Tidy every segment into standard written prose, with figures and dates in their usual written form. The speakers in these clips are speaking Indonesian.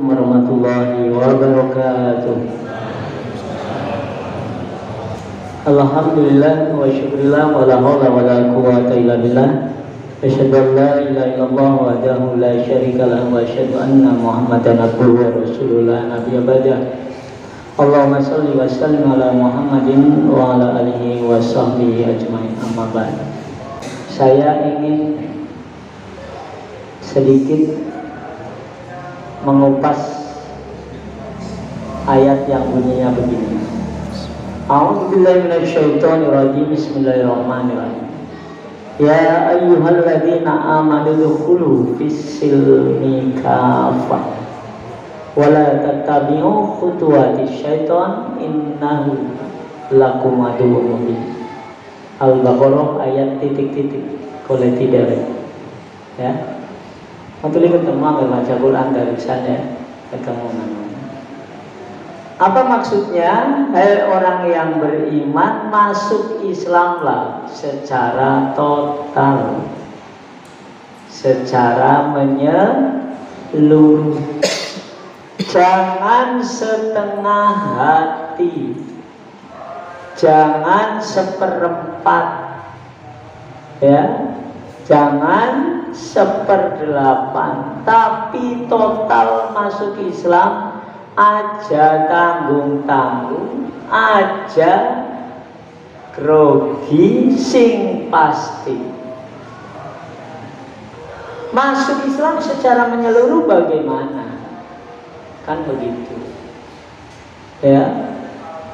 warahmatullahi wabarakatuh. Alhamdulillah wa syukurillah wa la haula wa la quwwata illa billah. Asyhadu an la ilaha illallah wahdahu la syarika lahu wa asyhadu anna Muhammadan abduhu wa rasuluhu la nabiyya ba'dah. Allahumma shalli wa sallim ala Muhammadin wa ala alihi wa sahbihi ajmain, amma ba'd. Saya ingin sedikit mengupas ayat yang bunyinya begini. A'udzubillahi minasyaitonirrajim. Bismillahirrahmanirrahim. Ya ayyuhalladzina amanu dukhulu fis-silmi kafah wa la tattabi'u khutuwatis syaiton innahu lakum aduwwun mubin. Al-Baqarah ayat titik-titik oleh tidak ya. Untuk ketemu agar baca Quran dari sana ketemu. Apa maksudnya? Hai orang yang beriman, masuk Islamlah secara total, secara menyeluruh. Jangan setengah hati, jangan seperempat, ya, jangan seperdelapan, tapi total masuk Islam. Aja tanggung-tanggung, aja grogi, sing pasti. Masuk Islam secara menyeluruh bagaimana? Kan begitu. Ya.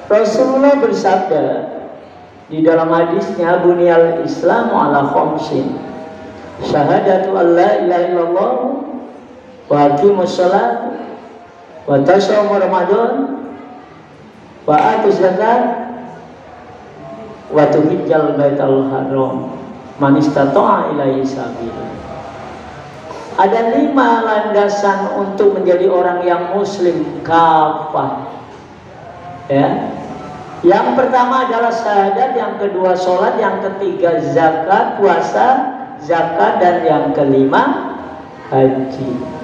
Rasulullah bersabda di dalam hadisnya, bunyal Islamu ala khamsin. Syahadatu alla ilaha illallah wa aqimus shalah wa tasawmu Ramadan wa atuz zakat wa tuhijjal baital haram man istata'a ilaihi sabila. Ada 5 landasan untuk menjadi orang yang muslim kafah. Ya. Yang pertama adalah syahadat, yang kedua sholat, yang ketiga zakat, puasa, zakat, dan yang kelima haji.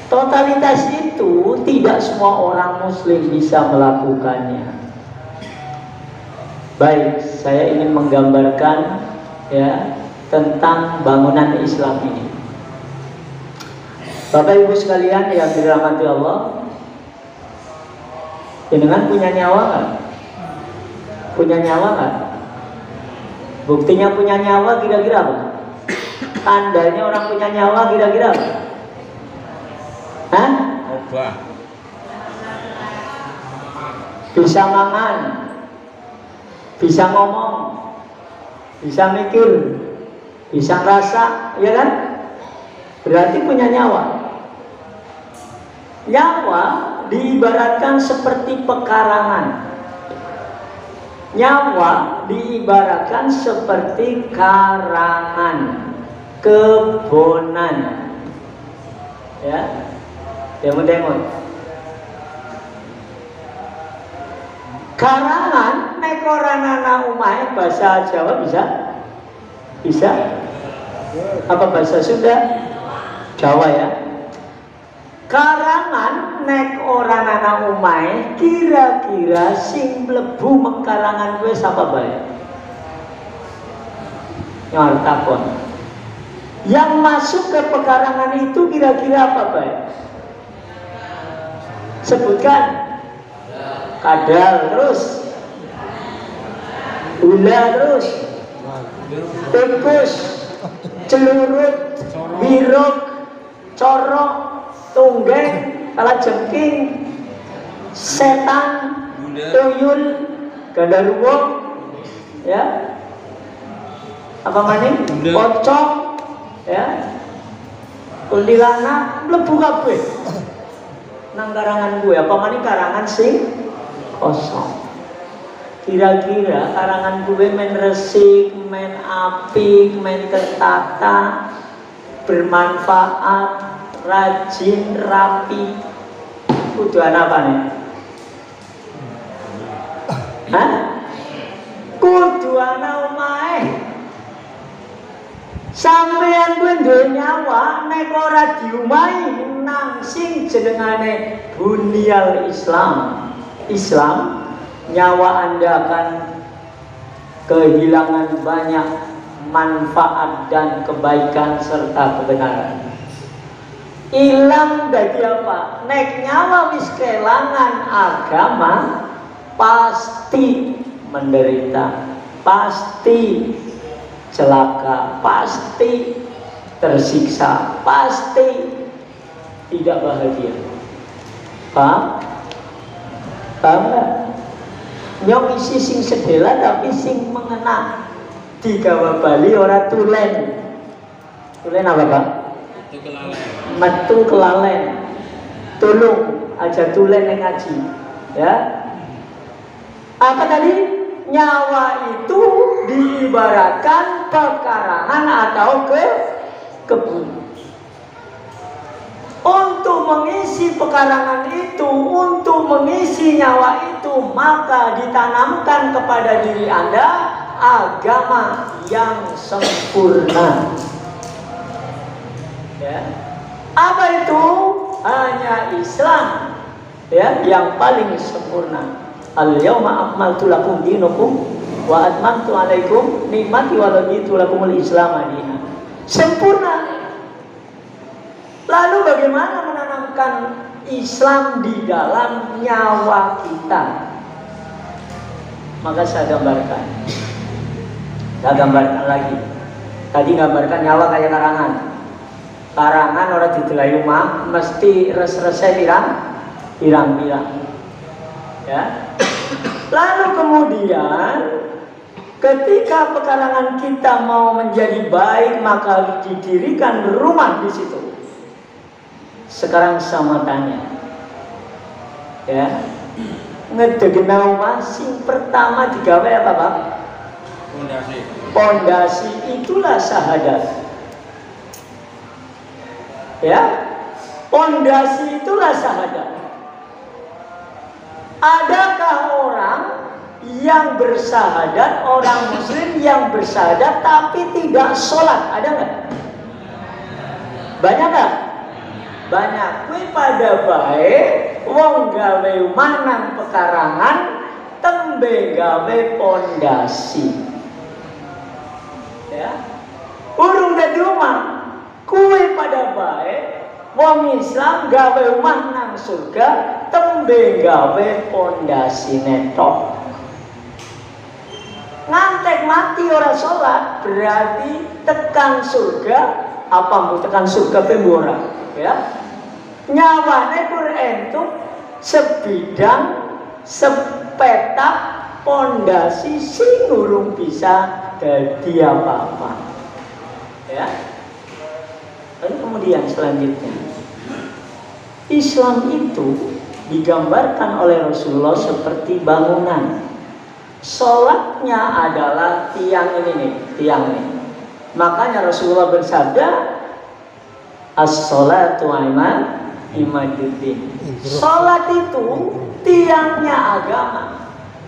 Totalitas itu tidak semua orang muslim bisa melakukannya. Baik, saya ingin menggambarkan ya tentang bangunan Islam ini. Bapak Ibu sekalian yang dirahmati Allah, jenengan punya nyawa kan? Punya nyawa kan? Buktinya punya nyawa kira-kira apa? Tandanya orang punya nyawa kira-kira apa? Hah? Bisa mangan, bisa ngomong, bisa mikir, bisa ngerasa, ya kan? Berarti punya nyawa. Nyawa diibaratkan seperti pekarangan. Nyawa diibaratkan seperti karangan, kebonan, ya. Demon-demon. Karangan nek ora ana omahe, bahasa Jawa bisa? Bisa? Apa bahasa Sunda? Jawa ya. Karangan nek ora ana omahe, kira-kira sing mlebu mengkarangan kowe sapa bae? Nyor takon. Yang masuk ke pekarangan itu kira-kira apa bae? Sebutkan. Kadal, terus ula, terus tikus, celurut, wiruk, corok, tunggeng, kalajengking, setan, tuyul, gandaruwo, ya, apa maning, pocong, ya, kuntilanak, mlebu kabeh nang karangan gue. Apa maning karangan sing kosong. Kira-kira karangan gue men resik, men apik, men tertata, bermanfaat, rajin, rapi, kudu ana apa nih? Hah? Kudu ana omahe. Sampeyan kuwi duwe nyawa nek ora diumahi nang sing jenengane bunyal Islam. Islam, nyawa Anda akan kehilangan banyak manfaat dan kebaikan serta kebenaran. Ilang dadi apa? Nek nyawa wis kelangan agama pasti menderita, pasti celaka, pasti tersiksa, pasti tidak bahagia. Paham? Paham gak? Nyong isi sing sedela tapi sing mengena. Di Jawa Bali ora tulen. Tulen apa Pak? Metu kelalen. Tulung aja tulen yang ngaji. Ya. Apa tadi? Nyawa itu diibaratkan pekarangan atau kebun. Untuk mengisi pekarangan itu, untuk mengisi nyawa itu, maka ditanamkan kepada diri Anda agama yang sempurna. Ya. Apa itu? Hanya Islam, ya, yang paling sempurna. Al-yawma akmaltu lakum dinakum wa atmamtu alaikum nikmati wa raditu lakumul Islam dinan. Sempurna. Lalu bagaimana menanamkan Islam di dalam nyawa kita? Maka saya gambarkan. Saya gambarkan lagi. Tadi gambarkan nyawa kayak karangan. Karangan orang didelai rumah mesti res-resnya pirang-pirang. Ya. Lalu kemudian ketika pekarangan kita mau menjadi baik, maka didirikan rumah di situ. Sekarang sama tanya, ya, ngedegena rumah sing pertama digawe apa Pak? Pondasi. Pondasi itulah syahadat. Ya, pondasi itulah syahadat. Adakah orang yang bersyahadat, orang muslim yang bersyahadat tapi tidak sholat? Ada nggak? Banyak nggak? Banyak. Kuwi pada baik wong gawe manang pekarangan tembe gawe pondasi. Ya. Urung dadi omah. Kuwi pada baik wong Islam gawe omah nang surga tembe gawe pondasi netok. Ngantek mati ora sholat berarti tekan surga apa mau tekan surga pembora, ya. Nyawane entuk sebidang sepetak pondasi sing urung bisa dadi apa-apa. Ya. Lalu kemudian selanjutnya Islam itu digambarkan oleh Rasulullah seperti bangunan. Sholatnya adalah tiang ini nih, tiang ini. Makanya Rasulullah bersabda, as-sholatu imaduddin. Sholat itu tiangnya agama.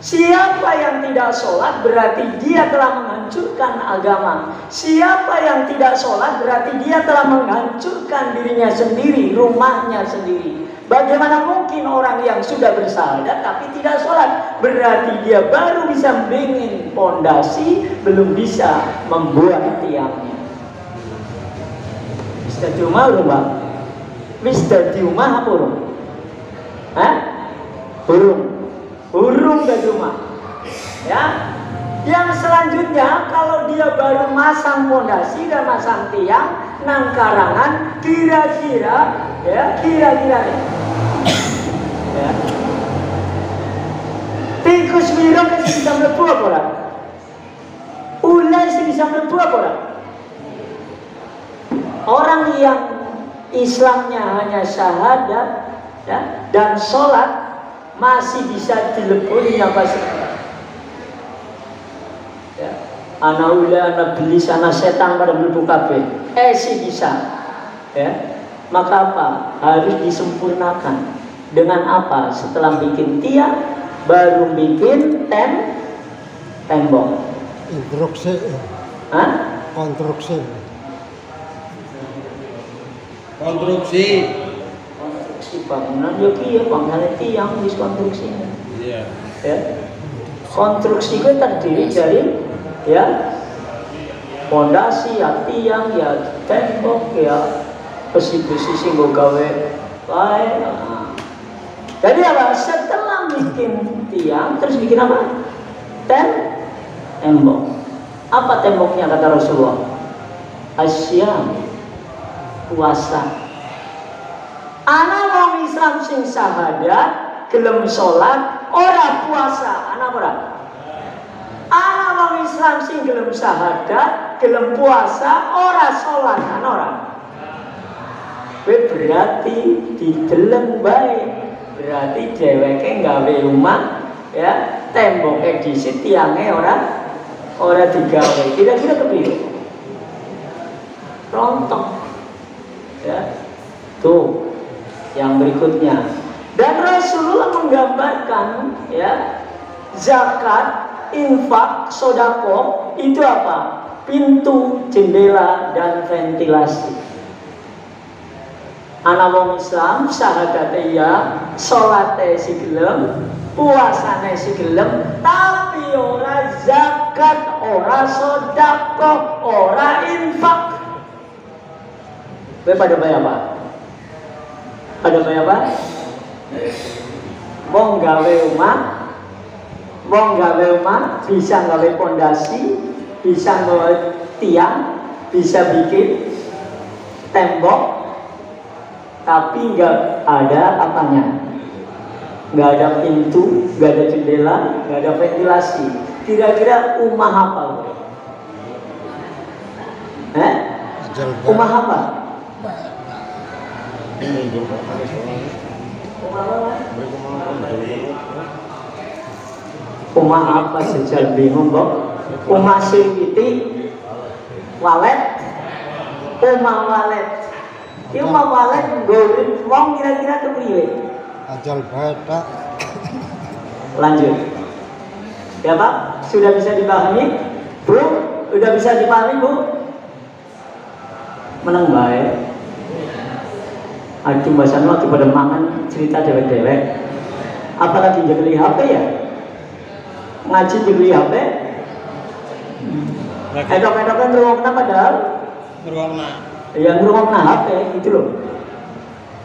Siapa yang tidak sholat berarti dia telah menghancurkan agama. Siapa yang tidak sholat berarti dia telah menghancurkan dirinya sendiri, rumahnya sendiri. Bagaimana mungkin orang yang sudah bersyahadat tapi tidak sholat? Berarti dia baru bisa membangun pondasi, belum bisa membuat tiangnya. Bisa di rumah belum Pak? Bisa di rumah apa belum? Hah? Belum. Urung ke rumah. Ya. Yang selanjutnya kalau dia baru masang pondasi dan masang tiang nang karangan, kira-kira nih. Ya. Tikus wirong sing bisa mlebu apa ora? Ular sing bisa mlebu apa ora? Orang yang Islamnya hanya syahadat, ya, dan sholat masih bisa dilebuni apa sih? Ya. Ana ula, ana iblis, ana setan pada mlebu kabeh. Sih bisa. Ya. Maka apa? Harus disempurnakan. Dengan apa? Setelah bikin tiang, baru bikin tembok. Instruksi. Hah? Konstruksi. Konstruksi bangunan ya bangunan tiang wis konstruksi. iya Ya. Konstruksi itu terdiri dari ya fondasi, ya tiang, ya tembok, ya besi-besi sing nggo gawe wae. Jadi apa? Setelah bikin tiang terus bikin apa? Tembok. Apa temboknya kata Rasulullah? Asyam, puasa. Anak wong Islam sing syahadat, gelem sholat, ora puasa. Anak ora? Anak wong Islam sing gelem syahadat, gelem puasa, ora sholat. Anak ora? Berarti dideleng baik. Berarti dheweke gawe rumah, ya, temboke disit, tiange ora digawe. Kira-kira kepiye? Rontok. Ya. Tuh. Yang berikutnya, dan Rasulullah menggambarkan ya zakat, infak, sodako itu apa? Pintu, jendela, dan ventilasi. Anak wong Islam syahadat ya, salate si gelem, puasane si gelem, tapi ora zakat, ora sodako, ora infak. Kowe pada bayar apa? Pada bayar apa? Mau gawe rumah, bisa gawe pondasi, bisa gawe tiang, bisa bikin tembok, tapi nggak ada apanya, nggak ada pintu, nggak ada jendela, nggak ada ventilasi. Kira-kira rumah apa? Rumah apa? Rumah apa sejak bingung kok? Rumah singkiti, walet, rumah walet. Ini rumah walet goreng, wong kira-kira kepriwe? Ajal bata. Lanjut. Ya Pak, sudah bisa dipahami? Bu, sudah bisa dipahami Bu? Menang baik. Aduh bahasan waktu pada mangan cerita dewek-dewek. Apalagi jadi HP ya? Ngaji jadi HP? Edok-edok kan ngerungokna padahal? berwarna Ya ngerungokna HP gitu loh.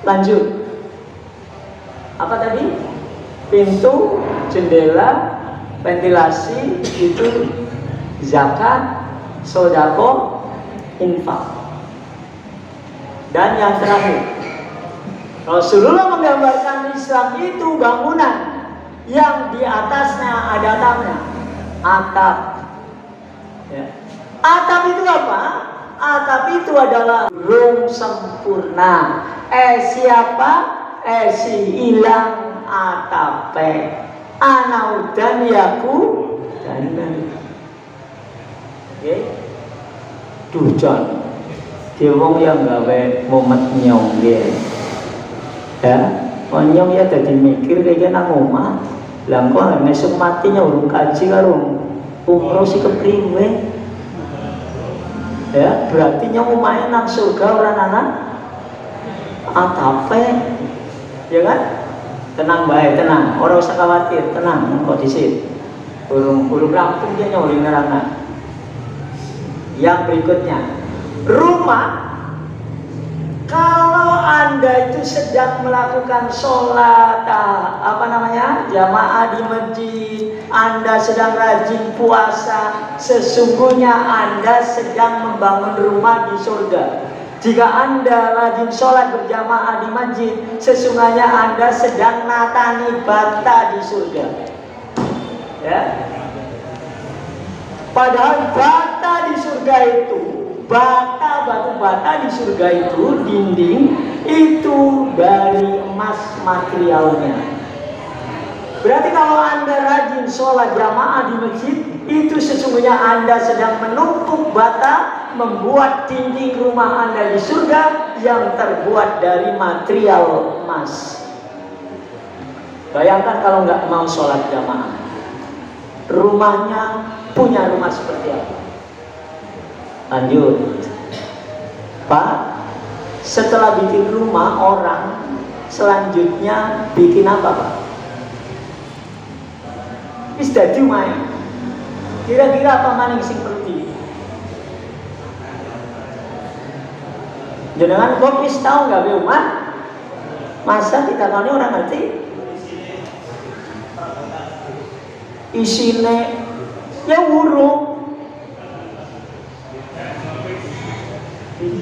Lanjut. Apa tadi? Pintu, jendela, ventilasi, itu zakat, sodako, infak. Dan yang terakhir, Rasulullah menggambarkan Islam itu bangunan yang di atasnya ada atapnya. Atap. Ya. Atap itu apa? Atap itu adalah rum sempurna. Siapa? Si ilang atape. Ana udan yaku dan oke. Dujan. Dia wong yang gawe momet nyong dia. Ya, nyong ya jadi mikir kayak nang omah. Lah kok mesuk matinya urung kaji karo umroh si kepriwe. Ya, berarti nyong omahe nang surga ora nang atape. Ya kan? Tenang bae, tenang. Ora usah khawatir, tenang kok disit. Urung rampung dia nyong ngerana. Yang berikutnya, rumah. Kalau Anda itu sedang melakukan sholat, jamaah di masjid, Anda sedang rajin puasa, sesungguhnya Anda sedang membangun rumah di surga. Jika Anda rajin sholat berjamaah di masjid, sesungguhnya Anda sedang natani bata di surga. Ya. Padahal bata di surga itu, batu bata di surga itu, dinding itu dari emas materialnya. Berarti kalau Anda rajin sholat jamaah di masjid, itu sesungguhnya Anda sedang menumpuk bata, membuat dinding rumah Anda di surga yang terbuat dari material emas. Bayangkan kalau nggak mau sholat jamaah, rumahnya punya rumah seperti apa? Lanjut, Pak. Setelah bikin rumah, orang selanjutnya bikin apa, Pak? Wis dadi omahe. Kira-kira apa maning sing perlu di? Jenengan kok wis tau gawe omah? Masa ditakoni orang ngerti? Isine ya wurung.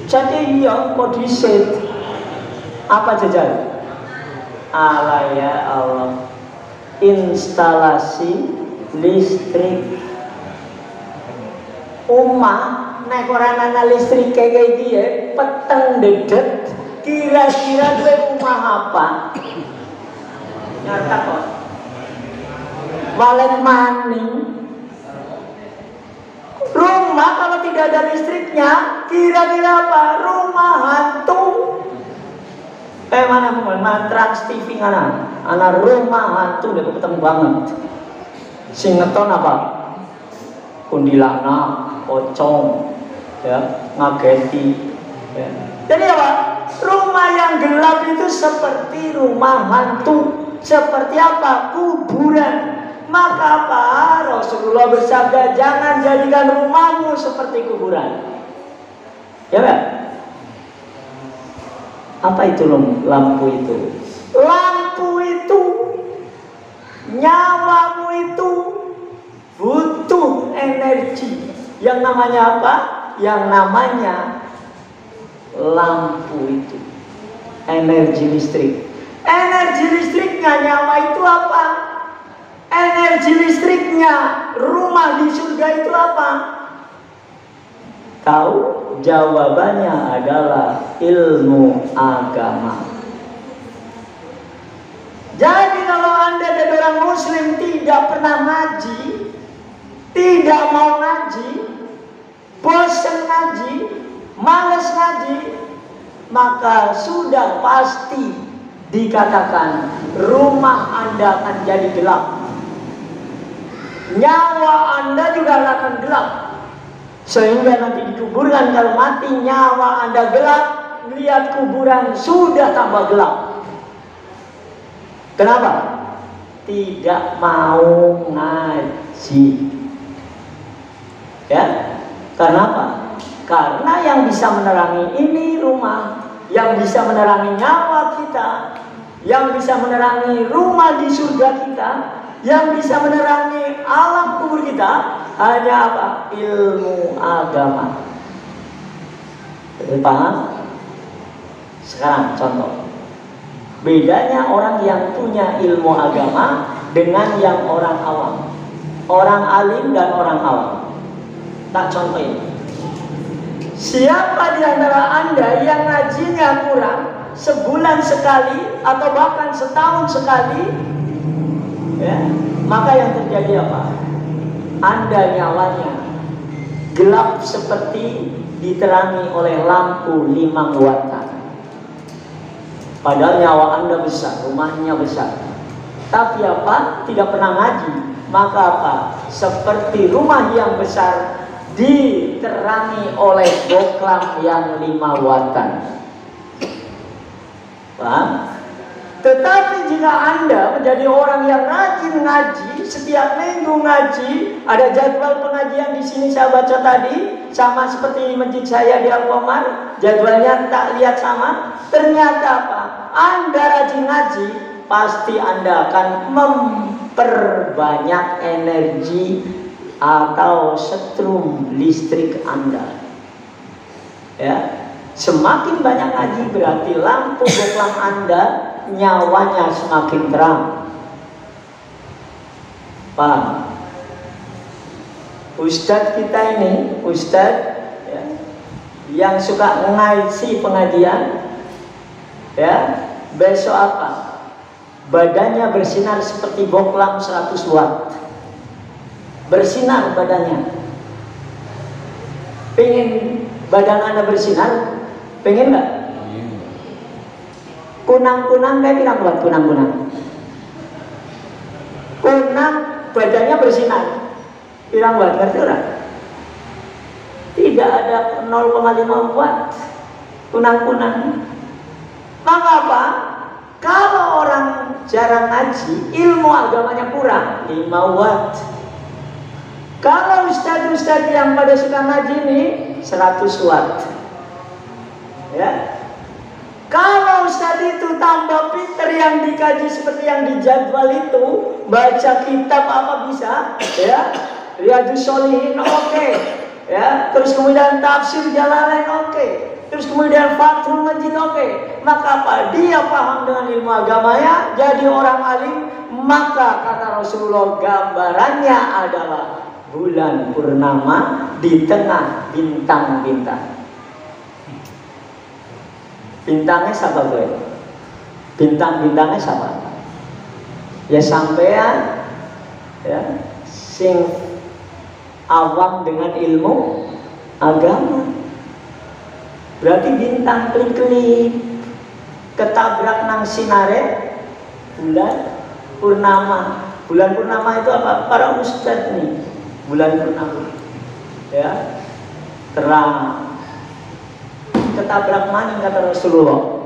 Jadi iya kok diset. Apa jajal? Allah ya Allah. Instalasi listrik. Omah nek ora ana listrik kayak iki peteng dedet. Kira-kira duwe omah apa? Nyata kok. Balik maning. Rumah kalau tidak ada listriknya, kira-kira apa? Rumah hantu. Mana Trans TV ana rumah hantu deh ketemu banget. Sing ngeton apa? Kundilanak, pocong, ya, ngageti. Ya. Jadi apa? Rumah yang gelap itu seperti rumah hantu. Seperti apa? Kuburan. Maka apa? Rasulullah bersabda, jangan jadikan rumahmu seperti kuburan. Ya kan? Apa itu lampu itu? Lampu itu, nyawamu itu butuh energi. Yang namanya apa? Yang namanya lampu itu. Energi listrik. Energi listriknya nyawa itu apa? Energi listriknya rumah di surga itu apa? Tahu? Jawabannya adalah ilmu agama. Jadi kalau Anda dari orang muslim tidak pernah ngaji, tidak mau ngaji, bosan ngaji, malas ngaji, maka sudah pasti dikatakan rumah Anda akan jadi gelap. Nyawa Anda juga akan gelap. Sehingga nanti dikuburkan, kalau mati nyawa Anda gelap, lihat kuburan sudah tambah gelap. Kenapa? Tidak mau ngaji. Ya, karena apa? Karena yang bisa menerangi ini rumah, yang bisa menerangi nyawa kita, yang bisa menerangi rumah di surga kita, yang bisa menerangi alam kubur kita, hanya apa? Ilmu agama. Paham? Sekarang contoh. Bedanya orang yang punya ilmu agama dengan yang orang awam. Orang alim dan orang awam. Tak contohin. Siapa di antara Anda yang ngajinya kurang sebulan sekali atau bahkan setahun sekali, ya, maka yang terjadi apa? Anda nyawanya gelap seperti diterangi oleh lampu 5 watan. Padahal nyawa Anda besar, rumahnya besar. Tapi apa? Tidak pernah ngaji. Maka apa? Seperti rumah yang besar diterangi oleh boklam yang 5 watan. Paham? Tetapi jika Anda menjadi orang yang rajin ngaji, setiap minggu ngaji, ada jadwal pengajian di sini saya baca tadi, sama seperti masjid saya di Al-Qamar, jadwalnya tak lihat sama. Ternyata apa? Anda rajin ngaji, pasti Anda akan memperbanyak energi atau setrum listrik Anda. Ya, semakin banyak ngaji berarti lampu boklam Anda nyawanya semakin terang. Paham? Ustadz kita ini, ustadz ya, yang suka ngaji pengajian, ya, besok apa? Badannya bersinar seperti boklam 100 watt. Bersinar badannya. Pengen badan Anda bersinar? Pengen nggak? Kunang-kunang kayak bilang buat kunang-kunang. Kunang badannya bersinar. Bilang buat ngerti orang? Tidak ada 0,5 watt. kunang-kunang. Maka apa? Kalau orang jarang ngaji, ilmu agamanya kurang, 5 watt. Kalau ustadz-ustadz yang pada suka ngaji ini 100 watt. Ya. Kalau ustadz itu tambah pinter yang dikaji seperti yang dijadwal itu, baca kitab apa bisa, ya. Riyadhus Shalihin oke. Ya, terus kemudian tafsir Jalalain oke. Terus kemudian Fathul Majid oke. Maka apa? Dia paham dengan ilmu agamanya, jadi orang alim. Maka kata Rasulullah, gambarannya adalah bulan purnama di tengah bintang-bintang. Bintangnya siapa gue? Bintang-bintangnya siapa? Ya sampean, ya, sing awam dengan ilmu agama. Berarti bintang klik-klik ketabrak nang sinare bulan purnama. Bulan purnama itu apa? Para ustadz nih. Bulan purnama, ya, terang. Ketabrak maning kata Rasulullah.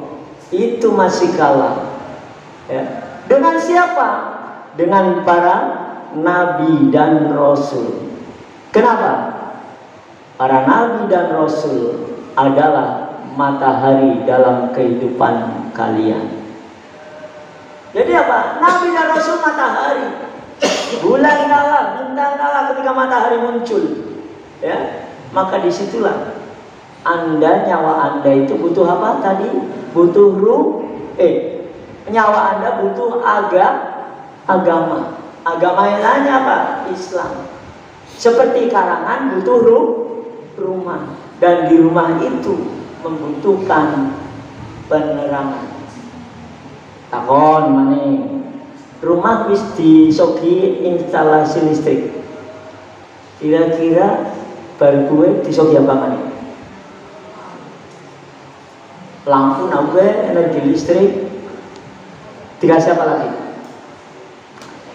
Itu masih kalah. Ya. Dengan siapa? Dengan para nabi dan rasul. Kenapa? Para nabi dan rasul adalah matahari dalam kehidupan kalian. Jadi apa? Nabi dan Rasul matahari. Bulan kalah, bintang kalah ketika matahari muncul. Ya, maka disitulah nyawa Anda itu butuh apa tadi? Butuh nyawa Anda butuh agama. Agama yang lainnya apa? Islam. Seperti karangan butuh rumah. Dan di rumah itu membutuhkan penerangan. Takon maning. Rumah wis disogi instalasi listrik. Kira-kira baru gue disogi apa maning? Lampu nabe, energi listrik. Dikasih apa lagi?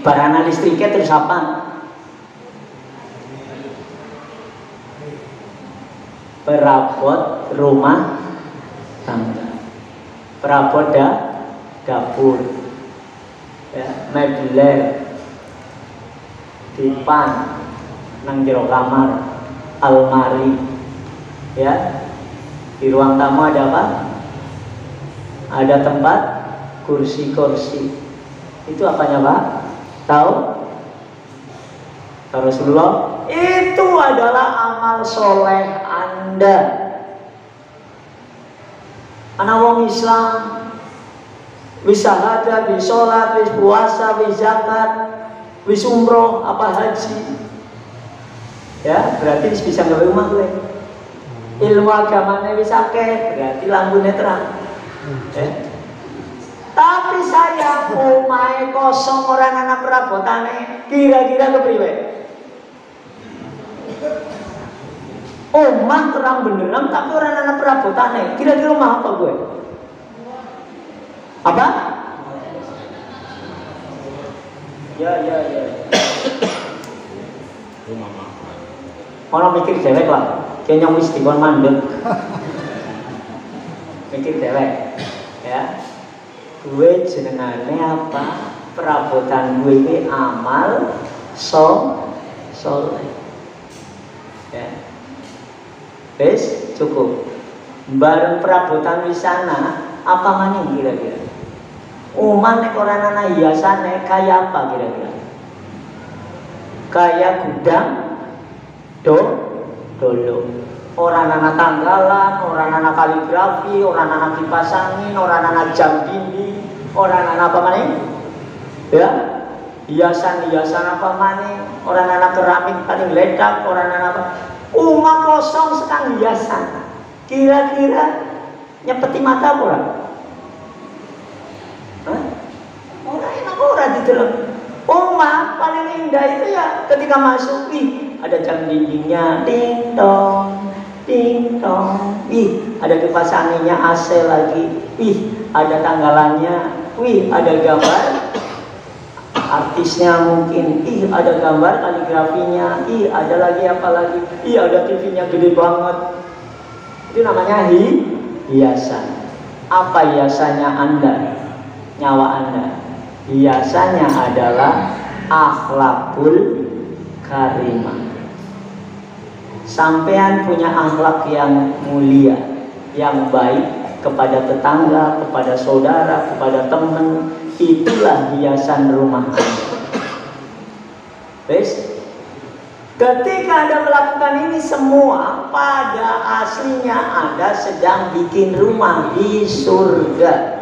Barana listriknya terus apa? Perabot rumah tangga, perabot dapur, ya, meubiler, dipan, nang jero kamar, almari, ya. Di ruang tamu ada apa? Ada tempat kursi-kursi. Itu apanya Pak? Tahu? Rasulullah, itu adalah amal soleh Anda. Anak wong Islam wis syahadat, wis sholat, wis puasa, wis zakat, wis umroh, apa haji. Ya, berarti bisa gawe rumah gue. Ilmu agamanya wis akeh, berarti lampunya terang. Ya. Tapi saya omahe kosong orang anak perabotane, kira-kira kepriwe? Omah terang beneran tapi orang anak perabotannya. Kira-kira omah apa gue? Apa? Ya. Rumah makan. Orang mikir dewek lah. Kayaknya wis dikon mandek. Mikir dewek. Ya. Gue jenengane apa? Perabotan gue ini amal soleh. Ya. Wes cukup. Bareng perabotan wisana apa maning kira-kira? Uman nek ora ana hiasane kaya apa kira-kira? Kaya gudang dolo. Ora ana tanggalan, ora ana kaligrafi, ora ana kipas angin, ora ana jam dinding, ora ana apa maning? Ya. Hiasan-hiasan apa maning? Ora ana keramik paling ledak, ora ana apa? Umah kosong sekang hiasan. Kira-kira nyepeti mata apa orang? Orang enak orang di dalam. Umah paling indah itu ya ketika masuk, ada jam dindingnya, ding dong. Ada kipas anginnya, AC lagi. Ada tanggalannya. Ada gambar artisnya mungkin, ada gambar kaligrafinya, ada lagi apa lagi, ada TV-nya gede banget. Itu namanya hiasan. Apa hiasannya Anda? Nyawa Anda. Hiasannya adalah akhlakul karimah. Sampean punya akhlak yang mulia, yang baik kepada tetangga, kepada saudara, kepada teman. Itulah hiasan rumah Anda. Wes, ketika Anda melakukan ini semua, pada aslinya Anda sedang bikin rumah di surga.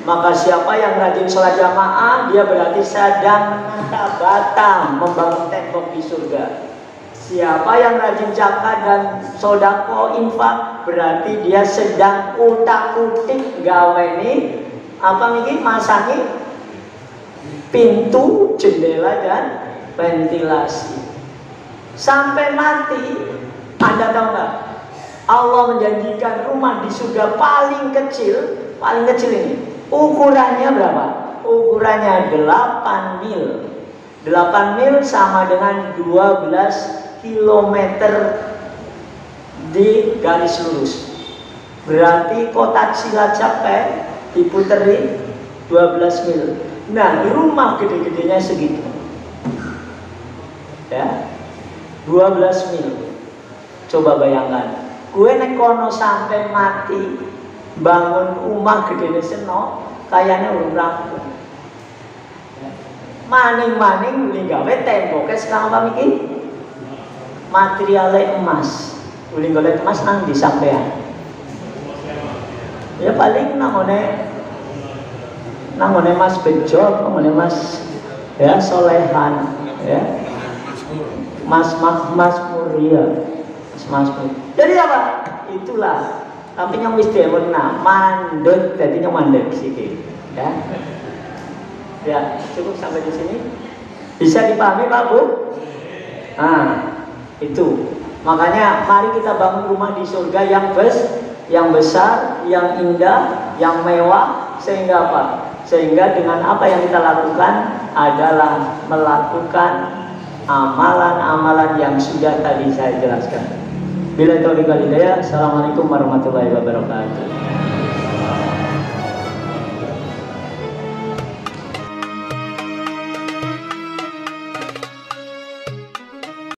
Maka siapa yang rajin sholat jamaah, dia berarti sedang menata batam, membangun tembok di surga. Siapa yang rajin zakat dan sodako infak, berarti dia sedang utak-utik gaweni apa nih, masangi pintu, jendela dan ventilasi. Sampai mati, Anda tahu nggak? Allah menjanjikan rumah di surga paling kecil ini. Ukurannya berapa? Ukurannya 8 mil. 8 mil sama dengan 12 kilometer di garis lurus. Berarti kota Cilacap diputeri 12 mil. Nah, rumah gede-gedenya segitu. Ya. 12 mil. Coba bayangkan. Gue nek kono sampai mati, bangun rumah gede seno, kayaknya urung rampung. Maning-maning uli gawe temboknya sekarang apa mikir? Materialnya emas. Uli gawe emas nang di sampean. Ya paling namanya Mas Bejo, namanya Mas ya Solehan, ya Mas Muria, Mas Mur. Jadi apa? Itulah. Tapi yang wis demenah mandek, jadinya mandek sih, ya. Ya, cukup sampai di sini. Bisa dipahami Pak Bu? Nah, itu. Makanya mari kita bangun rumah di surga yang besar, yang indah, yang mewah, sehingga apa? Sehingga dengan apa yang kita lakukan adalah melakukan amalan-amalan yang sudah tadi saya jelaskan. Bila taufiq wal hidayah. Assalamualaikum warahmatullahi wabarakatuh.